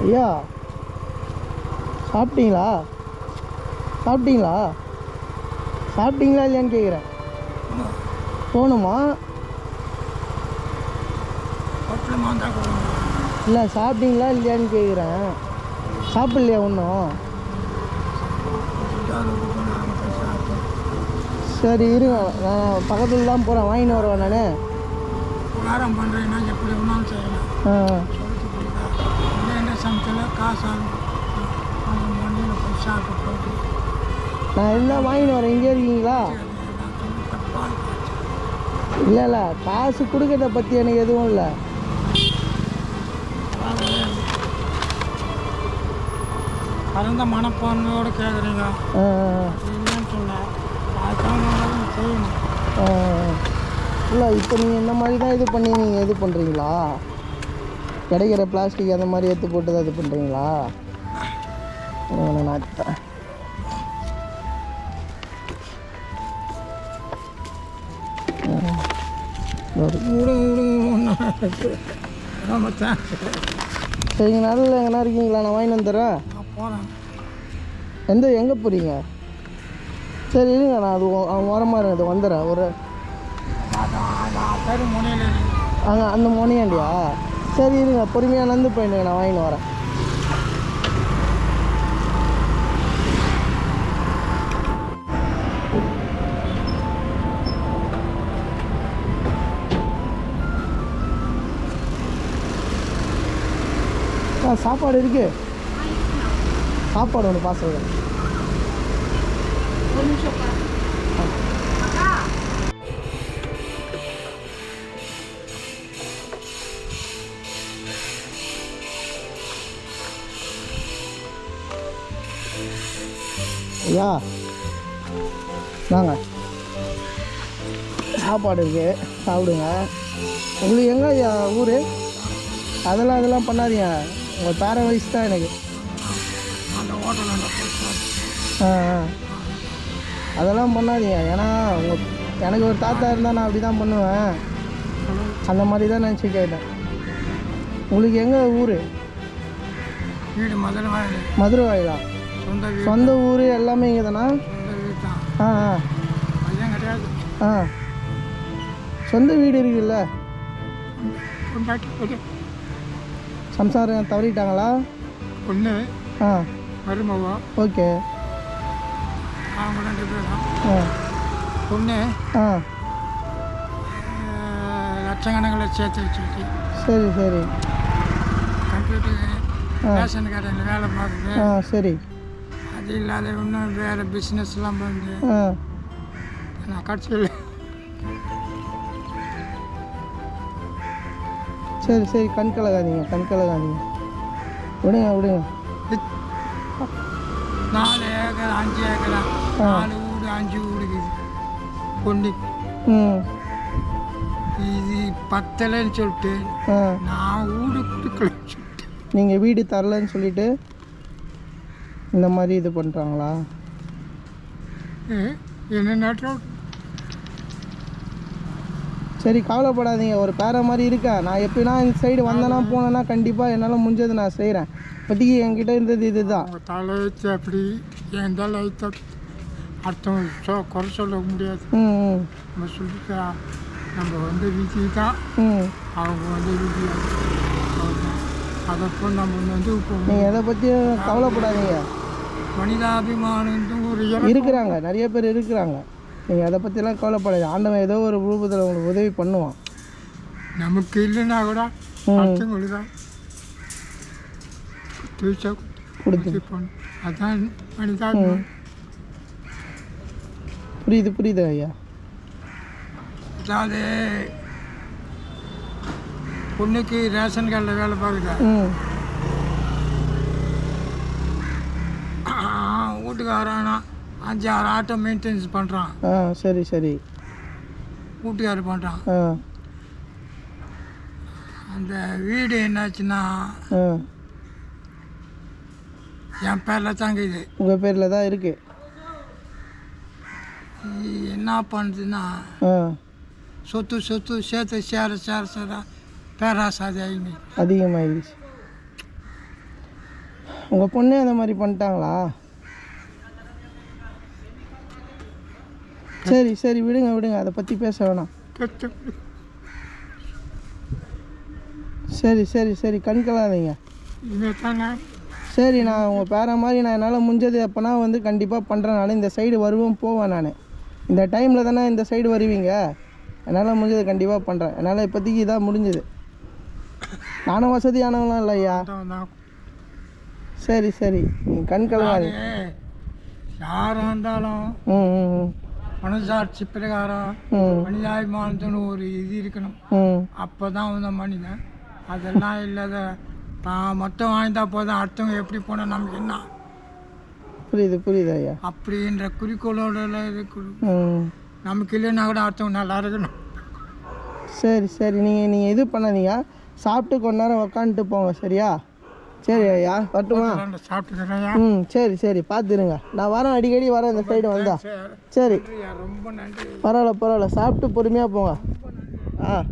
ஐயா சாப்பிட்டீங்களா சாப்பிட்டீங்களா சாப்பிட்டீங்களா இல்லையான்னு கேட்குறேன். போகணுமா? இல்லை சாப்பிட்டீங்களா இல்லையான்னு கேட்குறேன். சாப்பிட்லையா ஒன்றும்? சரி இருங்க, நான் பக்கத்தில் தான் போகிறேன், வாங்கின்னு வருவேன் நான். வியாபாரம் பண்ணுறேன்னா எப்படி வேணாலும் செய்யலாம். என்ன சமயத்தில் காசு மணியில் போய் சாப்பிட்டு நான் இருந்தால் வாங்கின்னு வரேன். இங்கே இருக்கீங்களா? இல்லை இல்லை, காசு கொடுக்கறத பற்றி எனக்கு எதுவும் இல்லை. பரந்த மனப்பான்மையோடு கேட்குறீங்க. இல்லைன்னு சொன்னேன், அதுக்காக செய்யணும். இல்லை இப்போ நீங்கள் இந்த மாதிரி தான் இது பண்ணி நீங்கள் இது பண்ணுறீங்களா? கிடைக்கிற பிளாஸ்டிக் அந்த மாதிரி எடுத்து போட்டு தான் இது பண்ணுறீங்களா? நான் சரிங்க, நல்ல எங்கன்னா இருக்கீங்களா? நான் வாங்கிட்டு வந்துடுறேன். போகிறேன். எங்கே போகிறீங்க? சரி இருங்க, நான் அது ஓரமாக இருங்க, அது வந்துடுறேன். ஒரு அந்த முனையாண்டியா? சரி இருங்க, பொறுமையாக நடந்து போயிடுங்க, நான் வாங்கிட்டு வரேன். சாப்பாடு இருக்கு, சாப்பாடு ஒன்று பார்சல். ஐயா வாங்க, சாப்பாடு இருக்கு, சாப்பிடுங்க. உங்களுக்கு எங்கே ஐயா ஊர்? அதெல்லாம் பண்ணாதீங்க, உங்கள் பேர வயசு தான் எனக்கு. அதெல்லாம் பண்ணாதீங்க, ஏன்னா எனக்கு ஒரு தாத்தா இருந்தால் நான் அப்படி தான் பண்ணுவேன். அந்த மாதிரி தான் நினச்சி கேட்டேன். உங்களுக்கு எங்கே ஊர்? வீடு மதுரவாயிலா? சொந்த ஊர் எல்லாமே இங்கே தானா? சொந்த வீடு இருக்குல்ல? சம்சாரம் தவறிட்டாங்களா? பொண்ணு மருமவா? ஓகே, அவங்க 2 பேரும். பொண்ணு லட்சக்கணக்கில் சேர்த்து வச்சுருக்கு. சரி சரி. கம்ப்யூட்டர் ரேஷன் கடையில் வேலை பார்க்குது. சரி. அது இல்லாத இன்னும் வேறு பிஸ்னஸ்லாம் பண்ணுது. நான் கட்சியில் சரி சரி, கண் கலகாதீங்க, விடுங்க. 4 ஏக்கர் 5 ஏக்கரா, 4 வீடு 5 வீடு பொண்ணு. இது பத்தலைன்னு சொல்லிட்டு நான் வீடு கொடுக்கலன்னு சொல்லிட்டு. நீங்கள் வீடு தரலன்னு சொல்லிட்டு இந்த மாதிரி இது பண்ணுறாங்களா? என்ன நாட்டம். சரி கவலைப்படாதீங்க, ஒரு பேர மாதிரி இருக்கா. நான் எப்படின்னா இந்த சைடு வந்தேன்னா போனேன்னா கண்டிப்பாக என்னால் முடிஞ்சது நான் செய்கிறேன். இப்போதைக்கு என்கிட்ட இருந்தது இதுதான். தலையத்து அப்படி என் தலையத்தை அடுத்தவங்க குறை சொல்ல முடியாது. நம்ம சொல்லிட்டு நம்ம வந்து விதி தான், அவங்க வந்து விதி. அதப்போ நம்ம வந்து இப்போ நீங்கள் எதை பற்றியும் கவலைப்படாதீங்க. மனிதாபிமானம் ஒரு இருக்கிறாங்க, நிறைய பேர் இருக்கிறாங்க. நீங்கள் அதை பற்றிலாம் கவலைப்படாது. ஆண்டவன் ஏதோ ஒரு ரூபத்தில் உங்களுக்கு உதவி பண்ணுவான். நமக்கு இல்லைன்னா கூட அடுத்தவங்களுக்கு தான் கொடுத்து அதான் மனிதாபிமானம். புரியுது ஐயா. அதாவது பொண்ணுக்கு ரேஷன் கார்டில் வேலை பார்க்குதா, வீட்டுக்காரனா 5-6 ஆட்டோ மெயின்டெனன்ஸ் பண்ணுறான். சரி. வீட்டுக்காரர் பண்ணுறான். அந்த வீடு என்னாச்சுன்னா என் பேரில் தாங்க இது. உங்கள் பேரில் தான் இருக்குது. என்ன பண்ணுதுன்னா சொத்து சேர்த்து சேர பேராசாதி அதிகமாகிடுச்சு. உங்கள் பொண்ணே அந்த மாதிரி பண்ணிட்டாங்களா? சரி சரி விடுங்க விடுங்க, அதை பற்றி பேச வேணாம். சரி சரி சரி கண்களாதீங்க. சரி, நான் உங்கள் பேர மாதிரி நான் என்னால் முடிஞ்சது எப்போனா வந்து கண்டிப்பாக பண்ணுறேன். நான் இந்த சைடு வருவேன் போவேன். நான் இந்த டைமில் தானே இந்த சைடு வருவீங்க. என்னால் முடிஞ்சது கண்டிப்பாக பண்ணுறேன். என்னால் இப்போதைக்கு இதாக முடிஞ்சுது. நானும் வசதியானவங்களாம் இல்லையா? சரி சரி, நீங்கள் கண்களாது. யாராக இருந்தாலும் மனசாட்சி பிரகாரம் மனிதாபிமானத்துன்னு ஒரு இது இருக்கணும். அப்போ தான் வந்து மனிதன். அதெல்லாம் இல்லாத நான் மொத்தம் வாங்கிட்டா போதும், அடுத்தவங்க எப்படி போனால் நமக்கு என்ன? புரியுது புரியுது ஐயா. அப்படின்ற குறிக்கோளோட நமக்கு இல்லைன்னா கூட அடுத்தவங்க நல்லா இருக்கணும். சரி சரி, நீங்கள் இது பண்ணாதீங்க. சாப்பிட்டு கொஞ்ச நேரம் உக்காந்துட்டு போங்க. சரியா? சரி ஐயா, வரட்டுமா? சாப்பிட்டுக்கிறேன். சரி சரி, பார்த்துருங்க. நான் வரேன், அடிக்கடி வரேன் இந்த சைடு வந்தா. சரி, ரொம்ப நன்றி. பரவாயில்ல பரவாயில்ல, சாப்பிட்டு பொறுமையாக போங்க. ஆ